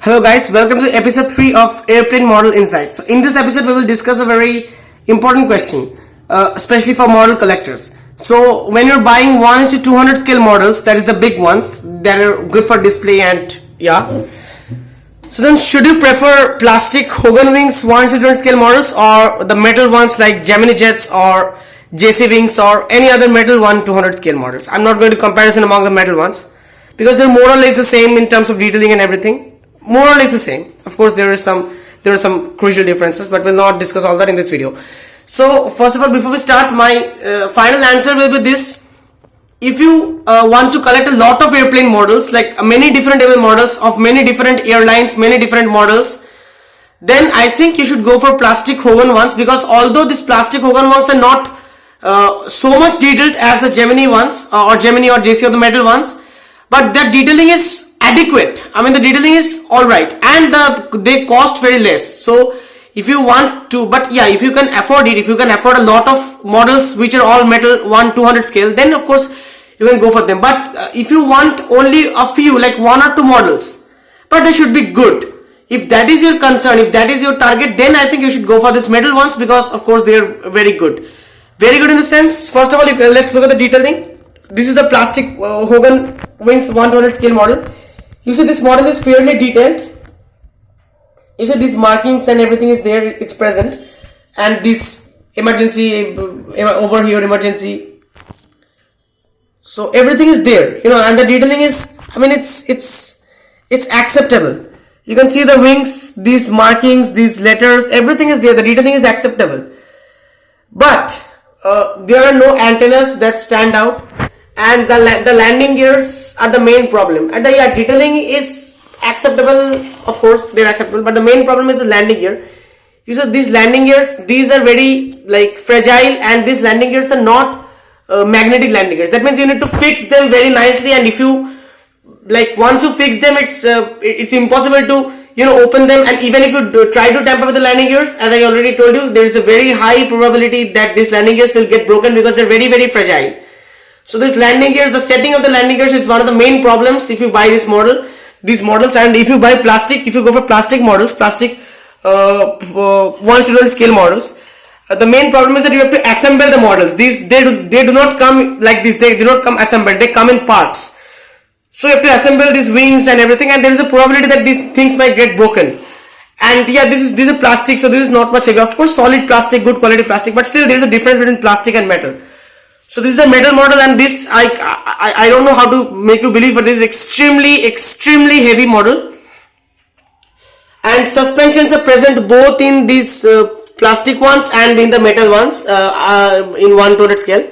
Hello guys, welcome to episode 3 of Airplane Model Insight. So in this episode we will discuss a very important question, especially for model collectors. So when you're buying 1:200 scale models, that is the big ones that are good for display and So then should you prefer plastic Hogan wings 1:200 scale models or the metal ones like Gemini jets or JC wings or any other metal 1:200 scale models? I'm not going to comparison among the metal ones because they're more or less the same in terms of detailing and everything. More or less the same. Of course, there are some crucial differences, but we'll not discuss all that in this video. So first of all, before we start, my final answer will be this: if you want to collect a lot of airplane models, like many different airplane models of many different airlines, many different models, then I think you should go for plastic Hogan ones, because although these plastic Hogan ones are not so much detailed as the Gemini ones or Gemini or JC or the metal ones, but that detailing is adequate. I mean, the detailing is alright, and they cost very less. So if you want to, but yeah, if you can afford it, if you can afford a lot of models which are all metal 1:200 scale, then of course you can go for them. But if you want only a few, like 1 or 2 models, but they should be good, if that is your concern, if that is your target, then I think you should go for these metal ones, because of course they are very good in the sense. First of all, let's look at the detailing. This is the plastic Hogan wings 1:200 scale model. You see, this model is fairly detailed. You see, these markings and everything is there, it's present, and this emergency over here, emergency. So everything is there, and the detailing is, I mean, it's acceptable. You can see the wings, these markings, these letters, everything is there. The detailing is acceptable, but there are no antennas that stand out. And the landing gears are the main problem. And the detailing is acceptable, of course they're acceptable, but the main problem is the landing gear. You see, these landing gears, these are very fragile, and these landing gears are not magnetic landing gears. That means you need to fix them very nicely, and if you once you fix them, it's impossible to open them. And even if you try to tamper with the landing gears, as I already told you, there is a very high probability that these landing gears will get broken because they're very, very fragile. So this landing gears, the setting of the landing gears is one of the main problems if you buy these models. And if you buy plastic, if you go for plastic models, plastic 1:200 scale models, the main problem is that you have to assemble the models. They do not come like this. They do not come assembled. They come in parts. So you have to assemble these wings and everything, and there is a probability that these things might get broken. And yeah, this is a plastic, so this is not much heavy. Of course, solid plastic, good quality plastic, but still there is a difference between plastic and metal. So this is a metal model, and this I don't know how to make you believe, but this is extremely heavy model. And suspensions are present both in these plastic ones and in the metal ones in 1:200 scale.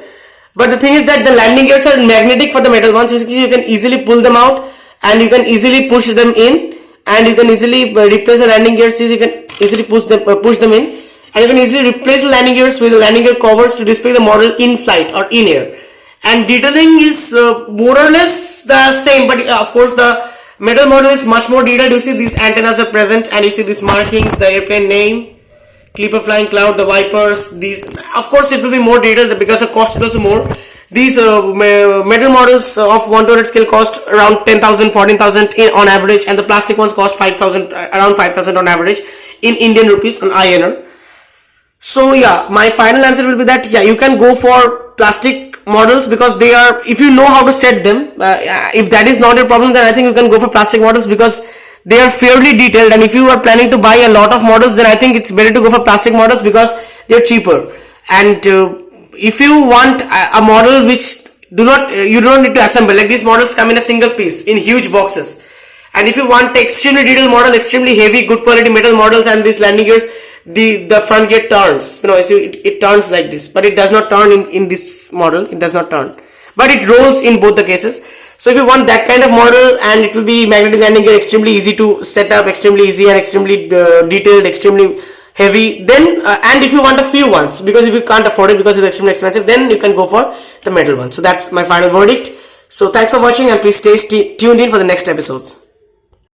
But the thing is that the landing gears are magnetic for the metal ones. You can easily pull them out, and you can easily push them in, and you can easily replace the landing gears. You can easily push them in. And you can easily replace the landing gears with the landing gear covers to display the model in flight or in air. And detailing is more or less the same, but of course the metal model is much more detailed. You see these antennas are present, and you see these markings, the airplane name, Clipper Flying Cloud, the wipers. These, of course, it will be more detailed because the cost is also more. These metal models of 1:200 scale cost around 10,000, 14,000 on average, and the plastic ones cost 5,000, around 5,000 on average in Indian rupees on INR. So yeah, my final answer will be that yeah, you can go for plastic models, because they are, if you know how to set them, if that is not your problem, then I think you can go for plastic models because they are fairly detailed. And if you are planning to buy a lot of models, then I think it's better to go for plastic models because they're cheaper. And if you want a model which you do not need to assemble, like these models come in a single piece in huge boxes. And if you want extremely detailed model, extremely heavy, good quality metal models, and these landing gears, the front gear turns, it turns like this, but it does not turn in this model. It does not turn, but it rolls in both the cases. So if you want that kind of model, and it will be magnetic landing gear, extremely easy to set up, extremely easy, and extremely detailed, extremely heavy, then and if you want a few ones, because if you can't afford it because it's extremely expensive, then you can go for the metal one. So that's my final verdict. So thanks for watching, and please stay tuned in for the next episodes.